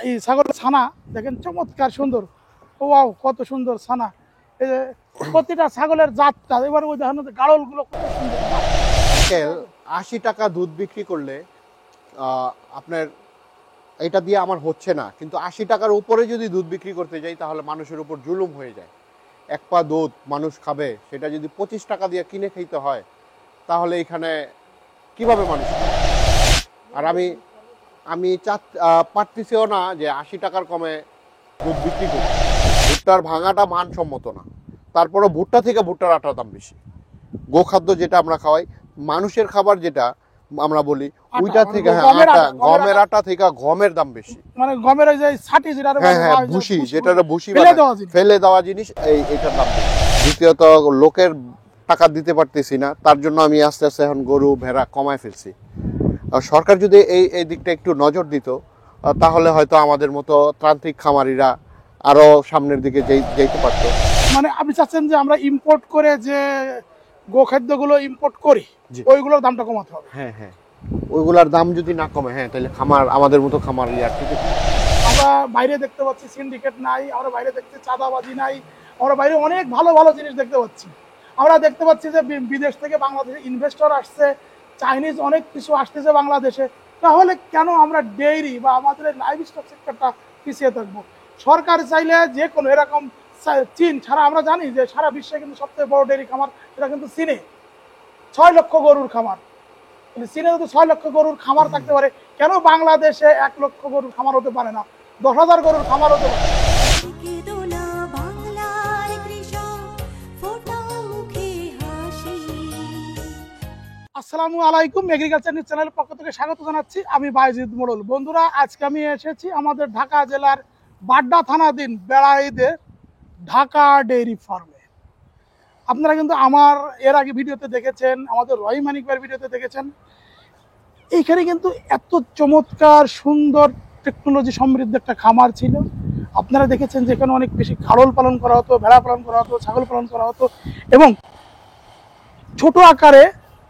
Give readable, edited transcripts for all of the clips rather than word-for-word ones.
এই ছাগলের ছানা দেখেন চমৎকার সুন্দর। ওয়াও, কত সুন্দর ছানা। এই যে প্রতিটা ছাগলের জাতটা এবার ওই দেখেন গাড়ল গুলো কত সুন্দর। 80 টাকা দুধ বিক্রি করলে আপনার এটা দিয়ে আমার হচ্ছে না, কিন্তু 80 টাকার উপরে যদি দুধ বিক্রি করতে যাই তাহলে মানুষের উপর জুলুম হয়ে যায়। এক পা দুধ মানুষ খাবে, সেটা যদি 25 টাকা দিয়ে কিনে খেতে হয় তাহলে এখানে কিভাবে মানুষ খাবে? আর আমি পারতেছিও না যে 80 টাকার কমে দুধ বিক্রি করি। ভুট্টার ভাঙাটা মানসম্মত না, তারপরে ভুট্টা থেকে ভুট্টার আটার দাম বেশি। গোখাদ্য যেটা আমরা খাওয়াই, মানুষের খাবার যেটা আমরা বলি ওইটা থেকে, গমের আটা থেকে গমের দাম বেশি। মানে গমের ওই যে ছাটি যেটা, হ্যাঁ ভুসি, যেটা ভুসি ফেলে দেওয়া জিনিস, এইটার দাম বেশি। দ্বিতীয়ত লোকের টাকা দিতে পারতেছি না, তার জন্য আমি আস্তে আস্তে এখন গরু ভেড়া কমায় ফেলছি। সরকার যদি এই দিকটা একটু নজর দিত তাহলে হয়তো আমাদের মতো তান্ত্রিক খামারিরা আরো সামনের দিকে যেতে পারতো। মানে আপনি চাচ্ছেন যে আমরা ইম্পোর্ট করে যে গোখাদ্যগুলো ইম্পোর্ট করি ওইগুলোর দামটা কমাতে হবে। হ্যাঁ, ওইগুলার দাম যদি না কমে, তাহলে আমাদের মতো খামার ঠিক আছে। আমরা বাইরে দেখতে পাচ্ছি সিন্ডিকেট নাই, আমরা বাইরে দেখতে চাঁদাবাজি নাই, আমরা বাইরে অনেক ভালো ভালো জিনিস দেখতে পাচ্ছি। আমরা দেখতে পাচ্ছি যে বিদেশ থেকে বাংলাদেশে ইনভেস্টর আসছে, চাইনিজ অনেক কিছু আসতেছে বাংলাদেশে। তাহলে কেন আমরা ডেইরি বা আমাদের লাইভ স্টক সেক্টরটা পিছিয়ে থাকবো? সরকার চাইলে যে কোনো এরকম, চীন ছাড়া আমরা জানি যে সারা বিশ্বে কিন্তু সবচেয়ে বড় ডেইরি খামার সেটা কিন্তু চীনে, 6 লক্ষ গরুর খামার। কিন্তু চীনে যদি 6 লক্ষ গরুর খামার থাকতে পারে, কেন বাংলাদেশে 1 লক্ষ গরুর খামার হতে পারে না, 10,000 গরুর খামার হতে পারে? আসসালামু আলাইকুম, এগ্রিকালচার নিউজ চ্যানেলের পক্ষ থেকে স্বাগত জানাচ্ছি। আমি বাইজিদ মোড়ল। বন্ধুরা, আজকে আমি এসেছি আমাদের ঢাকা জেলার বাড্ডা থানাধীন বেড়াইদের ঢাকা ডেইরি ফার্মে। আপনারা কিন্তু আমার এর আগে ভিডিওতে দেখেছেন, আমাদের রহিম মানিক ভাইয়ের ভিডিওতে দেখেছেন। এইখানে কিন্তু এত চমৎকার সুন্দর টেকনোলজি সমৃদ্ধ একটা খামার ছিল। আপনারা দেখেছেন যে এখানে অনেক বেশি গাড়ল পালন করা হতো, ভেড়া পালন করা হতো, ছাগল পালন করা হতো, এবং ছোট আকারে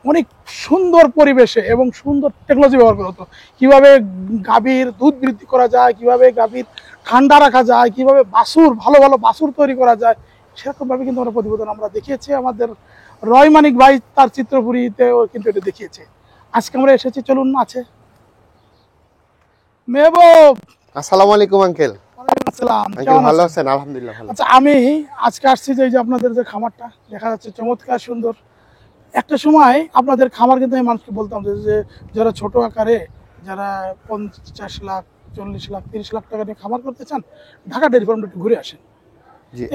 অনেক সুন্দর পরিবেশে এবং সুন্দর টেকনোলজি ব্যবহার করা হতো। কীভাবে গাভীর দুধ বৃদ্ধি করা যায়, কিভাবে গাভীর ঠান্ডা রাখা যায়, কিভাবে বাছুর ভালো ভালো বাছুর তৈরি করা যায়, সেরকমভাবে কিন্তু আমরা প্রতিবেদন আমরা দেখিয়েছি। আমাদের রয় মানিক ভাই তার চিত্রপুরীতেও কিন্তু এটা দেখিয়েছে। আজকে আমরা এসেছি, চলুন আছে মেহবুব। আসসালামু আলাইকুম আঙ্কেল। আসসালাম, ভালো আছেন? আলহামদুলিল্লাহ ভালো। আচ্ছা, আমি আজকে আসছি যে আপনাদের যে খামারটা দেখা যাচ্ছে চমৎকার সুন্দর। একটা সময় আপনাদের খামার কিন্তু আমি মানুষকে বলতাম যে যারা ছোট আকারে, যারা 50 লাখ 40 লাখ 30 লাখ টাকা নিয়ে খামার করতে চান, ঢাকা ডেইরি ফার্মটা একটু ঘুরে আসেন।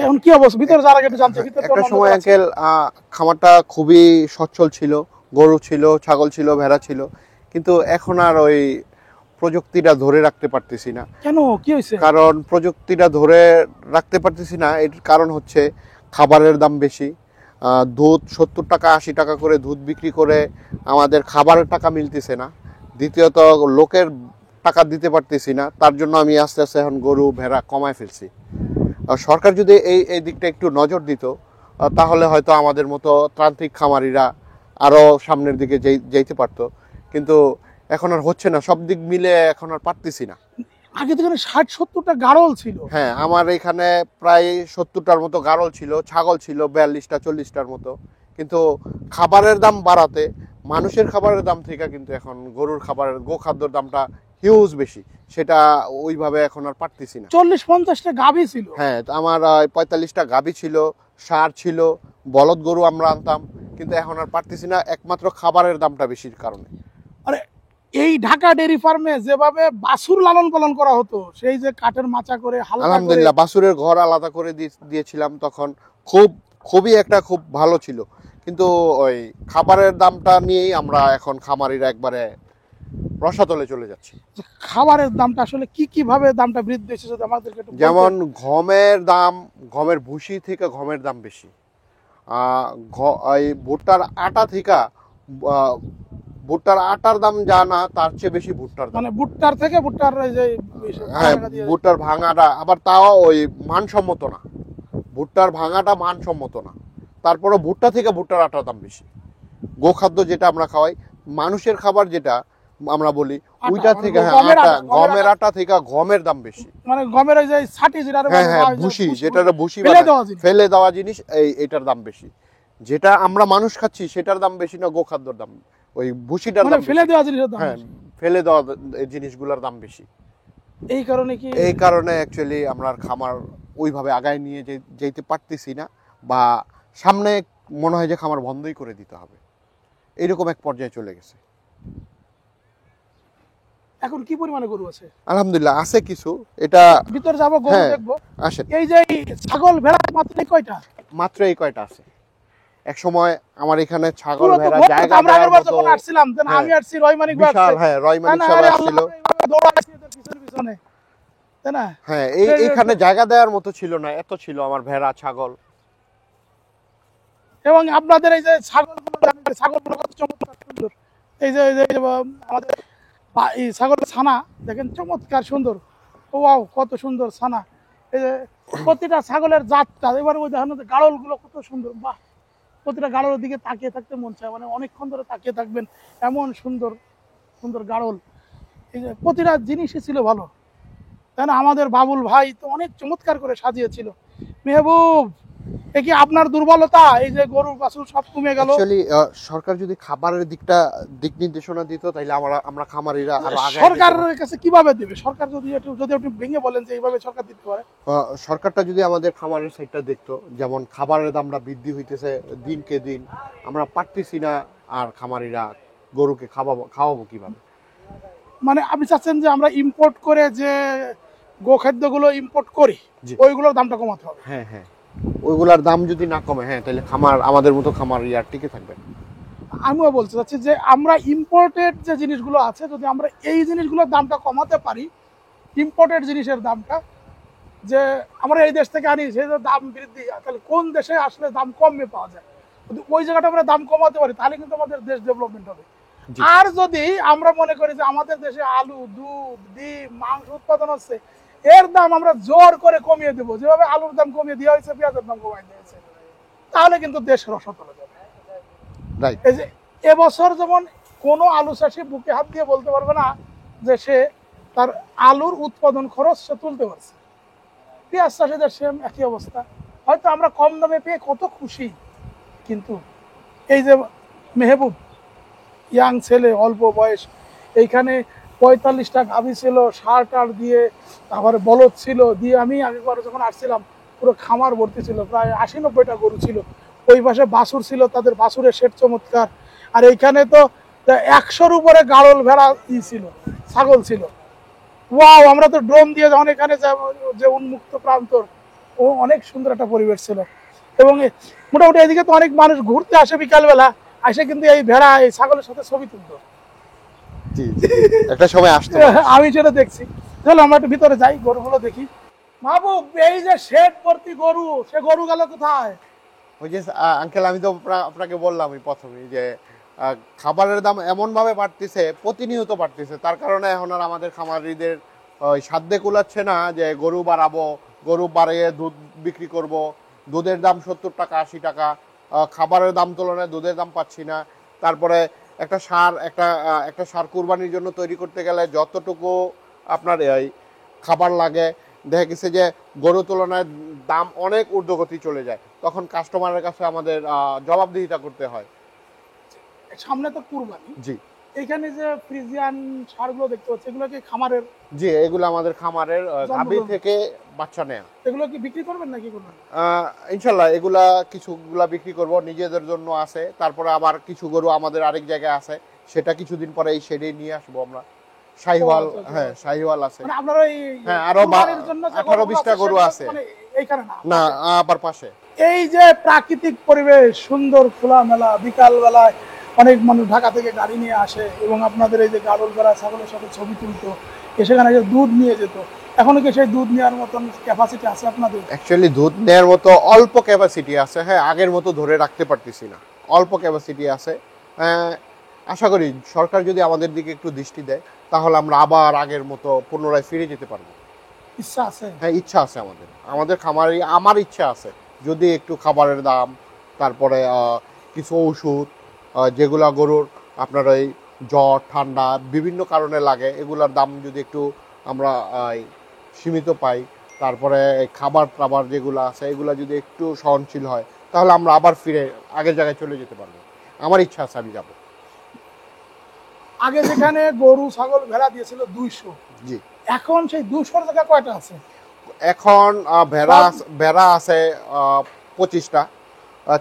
এখন কি অবস্থা ভিতরে যারা একটু জানতে? একটা সময় আঙ্কেল খামারটা খুবই সচ্ছল ছিল, গরু ছিল, ছাগল ছিল, ভেড়া ছিল, কিন্তু এখন আর ওই প্রযুক্তিটা ধরে রাখতে পারতেছি না। কেন, কি হয়েছে? কারণ প্রযুক্তিটা ধরে রাখতে পারতেছি না, এর কারণ হচ্ছে খাবারের দাম বেশি। দুধ 70 টাকা 80 টাকা করে দুধ বিক্রি করে আমাদের খাবারের টাকা মিলতেছে না। দ্বিতীয়ত লোকের টাকা দিতে পারতেছি না, তার জন্য আমি আস্তে আস্তে এখন গরু ভেড়া কমায় ফেলছি। সরকার যদি এই দিকটা একটু নজর দিত তাহলে হয়তো আমাদের মতো তান্ত্রিক খামারিরা আরও সামনের দিকে যেতে পারতো, কিন্তু এখন আর হচ্ছে না। সব দিক মিলে এখন আর পারতেছি না। আগে তো 60-70টা গাড়ল ছিল। হ্যাঁ, আমার এখানে প্রায় 70টার মতো গাড়ল ছিল, ছাগল ছিল 42টা 40টার মতো, কিন্তু খাবারের দাম বাড়াতে মানুষের খাবারের দাম থেকে কিন্তু এখন গরুর খাবারের গোখাদ্যর দামটা হিউজ বেশি, সেটা ওইভাবে এখন আর পারতেছি না। 40-50টা গাভী ছিল। হ্যাঁ, আমার 45টা গাভী ছিল, ষাঁড় ছিল, বলদ গরু আমরা আনতাম, কিন্তু এখন আর পারতেছি না, একমাত্র খাবারের দামটা বেশির কারণে। আরে এই ঢাকা ডেইরি ফার্মে যেভাবে বাছুর লালন পালন করা হতো, সেই যে কাঠের মাচা করে, আলহামদুলিল্লাহ বাছুরের ঘর আলাদা করে দিয়েছিলাম, তখন খুবই একটা খুব ভালো ছিল, কিন্তু ওই খাবারের দামটা নিয়েই আমরা এখন খামারিরা একবারে রসাতলে চলে যাচ্ছি। খাবারের দামটা আসলে কিভাবে দামটা বৃদ্ধি হয়েছে যদি আমাদেরকে একটু বলতেন। যেমন গমের দাম, গমের ভুসি থেকে গমের দাম বেশি। এই ভুট্টার আটা থেকে ভুট্টার আটার দাম যা না তার চেয়ে বেশি ভুট্টার দাম। মানে ভুট্টার থেকে ভুট্টার যে, হ্যাঁ, ভুট্টার ভাঙাটা আবার তাও ওই মানসম্মত না, ভুট্টার ভাঙাটা মানসম্মত না। তারপরে ভুট্টা থেকে ভুট্টার আটার দাম বেশি। গোখাদ্য যেটা আমরা খাওয়াই, মানুষের খাবার যেটা, আমরা বলি, আটা, ওইটা মানে থেকে হ্যাঁ গমের আটা, আটা, গমের আটা থেকে গমের দাম বেশি। মানে গমের ওই যে ছাটি যেটা হ্যাঁ হ্যাঁ ভুসি, যেটা ভুসি ফেলে দেওয়া জিনিস। ফেলে দেওয়া জিনিস, এটার দাম বেশি। যেটা আমরা মানুষ খাচ্ছি সেটার দাম বেশি না, গোখাদ্যর দাম, ওই ভুসিটার মানে দাম ফেলে বেশি। দেওয়া জিনিসের দাম হ্যাঁ বেশি। ফেলে দেওয়া জিনিসগুলোর দাম বেশি। এই কারণে কি এই কারণে অ্যাকচুয়ালি আমরা খামার ওইভাবে আগায় নিয়ে যেতে পারতেছি না, বা সামনে মনে হয় যে খামার বন্ধই করে দিতে হবে, এইরকম এক পর্যায়ে চলে গেছে। এখন কি পরিমাণে গরু আছে? আলহামদুলিল্লাহ আছে কিছু, এটা ভিতর যাবো, গরু হ্যাঁ দেখবো। আসেন। এই যে ছাগল ভেড়া মাত্র কয়টা? মাত্র এই কয়টা আছে। এক সময় আমার এখানে ছাগল পুরো তো ভেড়া ভর্তি। জায়গা আমরা আগের দেওয়ার বার মতো যখন আসছিলাম দেন হ্যাঁ, আমি আসছি, রয়মানিক ভাই বিশাল, আসছে। হ্যাঁ রয়মানিক না, সাহেব আরে আসছিল। আমরা এইভাবে দৌড়াচ্ছি এদের পিছনে পিছনে, তাই না? হ্যাঁ এই- এইখানে জায়গা দেওয়ার মতো ছিল না, এত ছিল আমার ভেড়া ছাগল। এবং আপনাদের এই যে ছাগলগুলো জানেন যে ছাগলগুলো কত চমৎকার সুন্দর। এই যে আমাদের এই ছাগলের ছানা দেখেন চমৎকার সুন্দর। ওয়াও কত সুন্দর ছানা। এই যে প্রতিটা ছাগলের জাতটা, এবার ওই দেখেন গাড়লগুলো কত সুন্দর। বাহ, প্রতিটা গাড়লের দিকে তাকিয়ে থাকতে মন চায়, মানে অনেকক্ষণ ধরে তাকিয়ে থাকবেন, এমন সুন্দর সুন্দর গাড়ল। এই যে প্রতিটা জিনিসই ছিল ভালো, তাই না? আমাদের বাবুল ভাই তো অনেক চমৎকার করে সাজিয়েছিল। মেহবুব, এ কি আপনার দুর্বলতা? এই যে গরুর বাছুর সব কমে গেল। অ্যাকচুয়ালি সরকার যদি খাবারের দিক নির্দেশনা দিত, তাহলে আমরা খামারিরা আরো আগে সরকারের কাছে কিভাবে দেবে? সরকার যদি আপনি ভেঙে বলেন যে এইভাবে সরকার দিতে পারে। সরকারটা যদি আমাদের খামারের সাইডটা দেখতো, যেমন খাবারের দামটা বৃদ্ধি হইতেছে দিনকে দিন, আমরা পারতেছি না, আর খামারিরা গরুকে খাওয়াবো কিভাবে? মানে আপনি চাচ্ছেন যে আমরা ইম্পোর্ট করে যে গোখাদ্যগুলো ইম্পোর্ট করি, জি। ওইগুলোর দামটা কমাতে হবে। হ্যাঁ হ্যাঁ, ওইগুলার দাম যদি না কমে, হ্যাঁ তাহলে আমাদের মতো খামার আর টিকে থাকবে না। আমিও বলতে চাচ্ছি যে আমরা ইম্পোর্টেড যে জিনিসগুলো আছে, যদি আমরা এই জিনিসগুলোর দামটা কমাতে পারি, ইম্পোর্টেড জিনিসের দামটা, যে আমরা এই দেশ থেকে আনি সেই যে দাম বৃদ্ধি, তাহলে কোন দেশে আসলে দাম কমে পাওয়া যায়, যদি ওই জায়গাটা আমরা দাম কমাতে পারি, তাহলে কিন্তু আমাদের দেশ ডেভেলপমেন্ট হবে। জি। আর যদি আমরা মনে করি যে আমাদের দেশে আলু, দুধ, ডিম, মাংস উৎপাদন হচ্ছে, এর দাম আমরা জোর করে কমিয়ে দেবো, যেভাবে আলুর দাম কমিয়ে দেওয়া হয়েছে, পেঁয়াজের দাম কমিয়ে দেওয়া হয়েছে, তাহলে কিন্তু দেশ রসদ হয়ে যাবে। রাইট। এই যে এবছর যেমন কোনো আলু চাষি বুকে হাত দিয়ে বলতে পারবে না যে সে তার আলুর উৎপাদন খরচ সে তুলতে পারছে। পেঁয়াজ চাষিদের সেম একই অবস্থা। হয়তো আমরা কম দামে পেয়ে কত খুশি, কিন্তু এই যে মেহবুব ইয়াং ছেলে, অল্প বয়স, এইখানে 45টা গাভী ছিল, সার টার দিয়ে, তারপরে বলদ ছিল দিয়ে, আমি আগেবার যখন আসছিলাম পুরো খামার ভর্তি ছিল, প্রায় 80-90টা গরু ছিল। ওই পাশে বাছুর ছিল, তাদের বাছুরের শেড চমৎকার। আর এইখানে তো 100-র উপরে গাড়ল ভেড়া ছিল, ছাগল ছিল। ওয়াও, আমরা তো ড্রোন দিয়ে যখন এখানে যে উন্মুক্ত প্রান্তর, ও অনেক সুন্দর একটা পরিবেশ ছিল। এবং মোটামুটি এদিকে তো অনেক মানুষ ঘুরতে আসে বিকালবেলা, আসে কিন্তু এই ভেড়া এই ছাগলের সাথে ছবি তুলতো। জি একটা সময় আসতো। আমি সেটা দেখছি। চলো আমরা একটু ভিতরে যাই, গরুগুলো দেখি। মাহবুব, এই যে শেড ভর্তি গরু, সে গরু গেল কোথায়? ওই যে আঙ্কেল, আমি তো আপনাকে বললাম প্রথমেই যে খাবারের দাম এমন ভাবে বাড়তেছে, প্রতিনিয়ত বাড়তেছে, তার কারণে এখন আর আমাদের খামারিদের ওই সাধ্যে কুলাচ্ছে না যে গরু বাড়াবো, গরু বাড়িয়ে দুধ বিক্রি করব, দুধের দাম 70 টাকা 80 টাকা, খাবারের দাম তুলনায় দুধের দাম পাচ্ছি না। তারপরে একটা সার কুরবানির জন্য তৈরি করতে গেলে যতটুকু আপনার এই খাবার লাগে, দেখা গেছে যে গরু তুলনায় দাম অনেক ঊর্ধ্বগতি চলে যায়, তখন কাস্টমারের কাছে আমাদের জবাবদিহিতা করতে হয়। সামনে তো কুরবানি। জি। এখানে যে ফ্রিজিয়ান সারগুলো দেখতে পাচ্ছি, এগুলো কি খামারের? জি, এগুলো আমাদের খামারের গাভী থেকে বাচ্চা নেয়া। এগুলো কি বিক্রি করবেন নাকি করবেন? ইনশাল্লাহ কিছুগুলা বিক্রি করব, নিজেদের জন্য আছে, তারপরে আবার কিছু গরু আমাদের আরেক জায়গায় আছে, সেটা কিছুদিন পরে এই শেডে নিয়ে আসবো আমরা। শাহিওয়াল, হ্যাঁ শাহিওয়াল আছে। মানে আপনার ওই হ্যাঁ আরো 18-20টা গরু আছে। মানে এইখানে না, আবার পাশে। এই যে প্রাকৃতিক পরিবেশ, সুন্দর খোলামেলা, বিকাল বেলায় অনেক মানুষ ঢাকা থেকে গাড়ি নিয়ে আসে এবং আপনাদের এই যে গাড়ল ভেড়া ছাগলের সাথে ছবি তুলতো, সেখানে যে দুধ নিয়ে যেত, এখনো কি সেই দুধ নেওয়ার মতন ক্যাপাসিটি আছে আপনাদের? অ্যাকচুয়ালি দুধ নেওয়ার মতো অল্প ক্যাপাসিটি আছে, হ্যাঁ আগের মতো ধরে রাখতে পারতেছি না, অল্প ক্যাপাসিটি আছে। আশা করি সরকার যদি আমাদের দিকে একটু দৃষ্টি দেয়, তাহলে আমরা আবার আগের মতো পুনরায় ফিরে যেতে পারবো। ইচ্ছা আছে? হ্যাঁ ইচ্ছা আছে আমাদের খামারে, আমার ইচ্ছা আছে, যদি একটু খাবারের দাম, তারপরে কিছু ওষুধ, যেগুলা গরুর আপনার ওই জ্বর ঠান্ডা বিভিন্ন কারণে লাগে, এগুলোর দাম যদি একটু আমরা সীমিত পাই, তারপরে খাবার টাবার যেগুলো আছে এগুলো যদি একটু সহনশীল হয়, তাহলে আমরা আবার ফিরে আগের জায়গায় চলে যেতে পারবো। আমার ইচ্ছা আছে আমি যাবো। আগে যেখানে গরু ছাগল ভেড়া দিয়েছিল 200, জি, এখন সেই 200 জায়গায় কয়টা আছে? এখন ভেড়া আছে 25টা,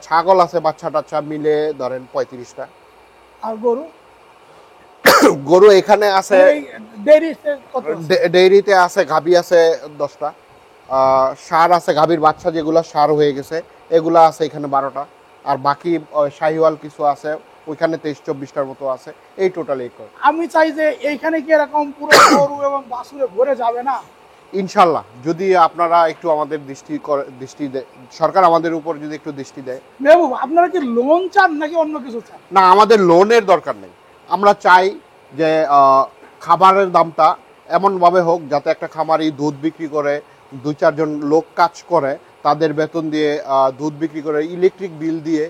ছাগল আছে বাচ্চা টাচ্চা মিলে ধরেন 35টা। আর গরু গরু এখানে আছে, ডেইরিতে কত আছে? ডেইরিতে আছে গাভী আছে 10টা, ষাঁড় আছে, গাভীর বাচ্চা যেগুলো ষাঁড় হয়ে গেছে এগুলা আছে এখানে 12টা, আর বাকি শাহিওয়াল কিছু আছে ওইখানে 23-24টার মতো আছে, এই টোটাল এই। আমি চাই যে এইখানে কি এরকম পুরো গরু এবং বাছুরে ভরে যাবে না? ইনশাল্লাহ যদি আপনারা একটু আমাদের সরকার আমাদের উপর যদি একটু দৃষ্টি দেয়। মেহবুব, আপনারা কি লোন চান নাকি অন্য কিছু চান? না, আমাদের লোনের দরকার নেই। আমরা চাই যে খাবারের দামটা এমনভাবে হোক যাতে একটা খামারি দুধ বিক্রি করে 2-4 জন লোক কাজ করে, তাদের বেতন দিয়ে দুধ বিক্রি করে ইলেকট্রিক বিল দিয়ে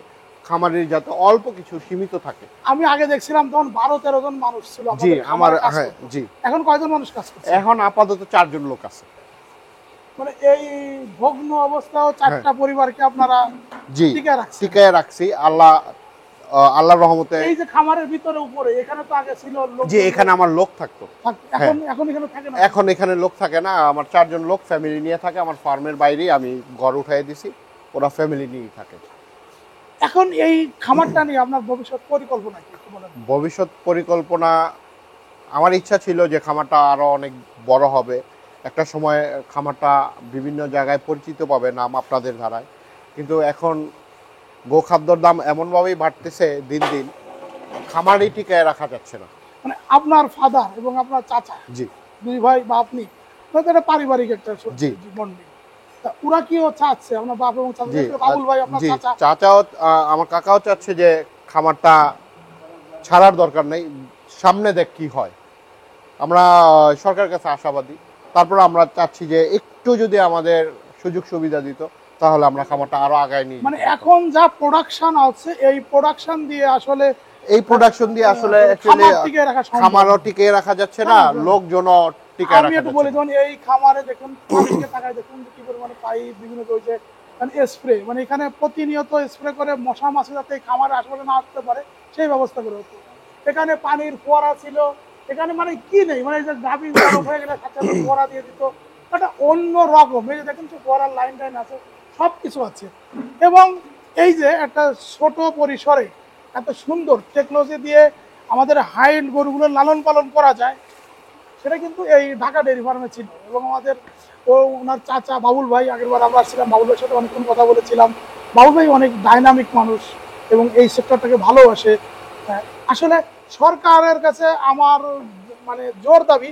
খামারের যাতে অল্প কিছু সীমিত থাকে। আমি আগে দেখছিলাম তখন 12-13 জন মানুষ ছিল জি আমার, হ্যাঁ হ্যাঁ জি। এখন কয়জন মানুষ কাজ করছে? এখন আপাতত 4 জন লোক আছে। মানে এই ভগ্ন অবস্থাও 4টা পরিবারকে আপনারা জি টিকে রাখছেন? টিকায় রাখছি আল্লাহর রহমতে। এই যে খামারের ভিতরে উপরে এখানে তো আগে ছিল লোক, জি এখানে আমার লোক থাকতো, এখন এখন এখানে থাকে না? এখন এখানে লোক থাকে না, আমার 4 জন লোক ফ্যামিলি নিয়ে থাকে। আমার ফার্মের বাইরেই আমি ঘর উঠাই দিছি, ওরা ফ্যামিলি নিয়েই থাকে। এখন এই খামারটা নিয়ে আপনার ভবিষ্যৎ পরিকল্পনা কি একটু বলেন? ভবিষ্যৎ পরিকল্পনা, আমার ইচ্ছা ছিল যে খামারটা আরো অনেক বড় হবে, একটা সময় খামারটা বিভিন্ন জায়গায় পরিচিত পাবে নাম আপনাদের ধারায়। কিন্তু এখন গোখাদ্যর দাম এমনভাবেই বাড়তেছে দিন দিন, খামারই টিকায় রাখা যাচ্ছে না। মানে আপনার ফাদার এবং আপনার চাচা, জি দুই ভাই বা আপনি, এটা পারিবারিক একটা জি বন্ডিং। ওরা কি চাচ্ছে আপনার বাপ এবং চাচা, জি বাবুল ভাই আপনার জি চাচা? চাচাও আমার কাকাও চাচ্ছে যে খামারটা ছাড়ার দরকার নেই, সামনে দেখ কি হয়। আমরা সরকারের কাছে আশাবাদী, তারপর আমরা চাচ্ছি যে একটু যদি আমাদের সুযোগ সুবিধা দিত তাহলে আমরা খামারটা আরো আগায় নিয়ে মানে এখন যা প্রোডাকশন আছে এই প্রোডাকশন দিয়ে আসলে খামার টিকিয়ে রাখা সম্ভব। খামারও টিকিয়ে রাখা যাচ্ছে না, লোকজনও টিকিয়ে রাখা একটু বলে যাচ্ছে না। যখন এই খামারে দেখুন পানিকে তাকায় দেখুন কি পরিমাণে পাইপ বিভিন্ন রয়েছে, মানে স্প্রে, মানে এখানে প্রতিনিয়ত স্প্রে করে মশা মাছি যাতে এই খামারে আশেপাশে না আসতে পারে সেই ব্যবস্থা করে হতো। এখানে পানির ফোয়ারা ছিল, এখানে মানে কি নেই, মানে যে গাভী বরফ হয়ে গেলে সাথে সাথে ফোয়ারা দিয়ে দিত, এটা অন্য রকম। এই যে দেখেন ফোয়ারার লাইন টাইন আছে, সব কিছু আছে। এবং এই যে একটা ছোট পরিসরে এত সুন্দর টেকনোলজি দিয়ে আমাদের হাইল্ড গরুগুলো লালন পালন করা যায়, সেটা কিন্তু এই ঢাকা ডেয়ারি ফার্মে ছিল। এবং আমাদের ওনার চাচা বাবুল ভাই, আগেরবার আমরা আসছিলাম, বাবুল ভাইয়ের সাথে অনেকক্ষণ কথা বলেছিলাম। বাবুল ভাই অনেক ডাইনামিক মানুষ এবং এই সেক্টরটাকে ভালোবাসে। আসলে সরকারের কাছে আমার মানে জোর দাবি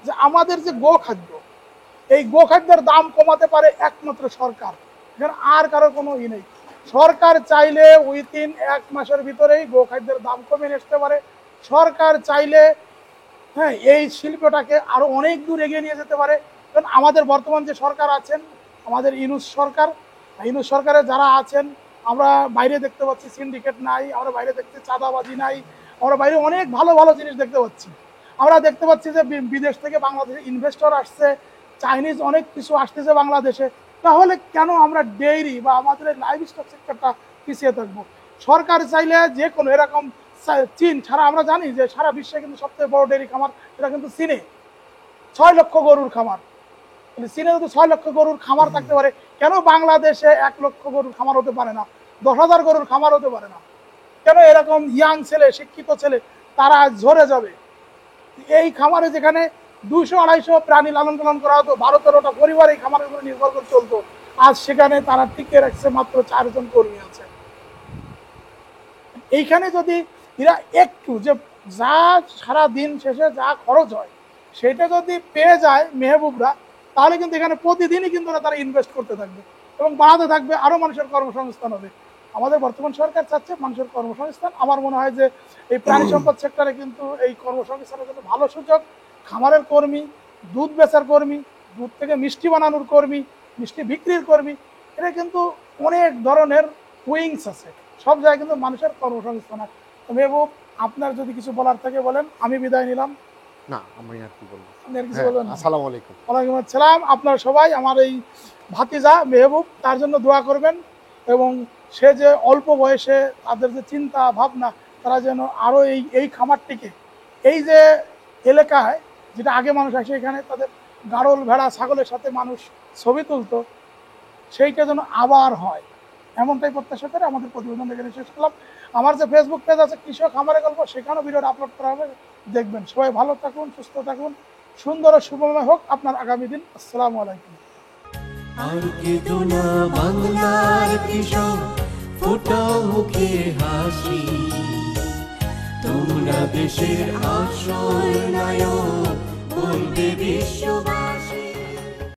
যে আমাদের যে গোখাদ্য, এই গোখাদ্যের দাম কমাতে পারে একমাত্র সরকার, এখানে আর কারো কোনো নেই। সরকার চাইলে উইথিন 1 মাসের ভিতরেই গোখাদ্যের দাম কমিয়ে আসতে পারে। সরকার চাইলে হ্যাঁ এই শিল্পটাকে আরো অনেক দূর এগিয়ে নিয়ে যেতে পারে। কারণ আমাদের বর্তমান যে সরকার আছেন, আমাদের ইউনূস সরকারে যারা আছেন, আমরা বাইরে দেখতে পাচ্ছি সিন্ডিকেট নাই, আমরা বাইরে দেখতে চাঁদাবাজি নাই, আমরা বাইরে অনেক ভালো ভালো জিনিস দেখতে পাচ্ছি। আমরা দেখতে পাচ্ছি যে বিদেশ থেকে বাংলাদেশে ইনভেস্টর আসছে, চাইনিজ অনেক কিছু আসতেছে বাংলাদেশে। তাহলে কেন আমরা ডেইরি বা আমাদের লাইভ স্টক সেক্টরটা পিছিয়ে থাকবো? সরকার চাইলে যে কোনো এরকম, চীন ছাড়া আমরা জানি যে সারা বিশ্বে কিন্তু সবথেকে বড় ডেইরি খামার এটা কিন্তু চীনে, 6 লক্ষ গরুর খামার। চীনে যদি 6 লক্ষ গরুর খামার থাকতে পারে, কেন বাংলাদেশে 1 লক্ষ গরুর খামার হতে পারে না, 10,000 গরুর খামার হতে পারে না? কেন এরকম ইয়াং ছেলে, শিক্ষিত ছেলে তারা ঝরে যাবে? এই খামারে যেখানে 200-250 প্রাণী লালন পালন করা হতো, 12-13টা পরিবার এই খামারের উপরে নির্ভর করে চলতো, আজ সেখানে তারা টিকে রাখছে মাত্র 4 জন কর্মী আছে। এইখানে যদি এরা একটু যে যা সারা দিন শেষে যা খরচ হয় সেটা যদি পেয়ে যায় মেহবুবরা, তাহলে কিন্তু এখানে প্রতিদিনই কিন্তু তারা ইনভেস্ট করতে থাকবে এবং বাড়াতে থাকবে, আরো মানুষের কর্মসংস্থান হবে। আমাদের বর্তমান সরকার চাচ্ছে মানুষের কর্মসংস্থান। আমার মনে হয় যে এই প্রাণী সম্পদ সেক্টরে কিন্তু এই কর্মসংস্থানের জন্য ভালো সুযোগ। খামারের কর্মী, দুধ বেচার কর্মী, দুধ থেকে মিষ্টি বানানোর কর্মী, মিষ্টি বিক্রির কর্মী, এটা কিন্তু অনেক ধরনের উইংস আছে, সব জায়গায় কিন্তু মানুষের কর্মসংস্থান আছে। মেহবুব, আপনার যদি কিছু বলার থাকে বলেন, আমি বিদায় নিলাম। না, আমি আর কি বলবো। আপনি আর কিছু হ্যাঁ, বলবেন? আসসালামু আলাইকুম। ওয়ালাইকুম আসসালাম। আপনারা সবাই আমার এই ভাতিজা মেহবুব তার জন্য দোয়া করবেন, এবং সে যে অল্প বয়সে তাদের যে চিন্তা ভাবনা, তারা যেন আরও এই খামারটিকে, এই যে এলাকায় যেটা আগে মানুষ আসে এখানে তাদের গাড়ল ভেড়া ছাগলের সাথে মানুষ ছবি তুলতো, সেইটা যেন আবার হয়, এমনটাই প্রত্যাশা করে আমাদের প্রতিবেদন এখানে শেষ করলাম। আমার যে ফেসবুক পেজ আছে কৃষক খামারের গল্প, সেখানেও ভিডিওটা আপলোড করা হবে, দেখবেন। সবাই ভালো থাকুন, সুস্থ থাকুন, সুন্দর ও শুভময় হোক আপনার আগামী দিন। আসসালামু আলাইকুম। আর কেঁদো না বাংলার কৃষক, ফোটাও মুখে হাসি, তোমরা দেশের আশ্রয় নায়ক, বলবে বিশ্ববাসী।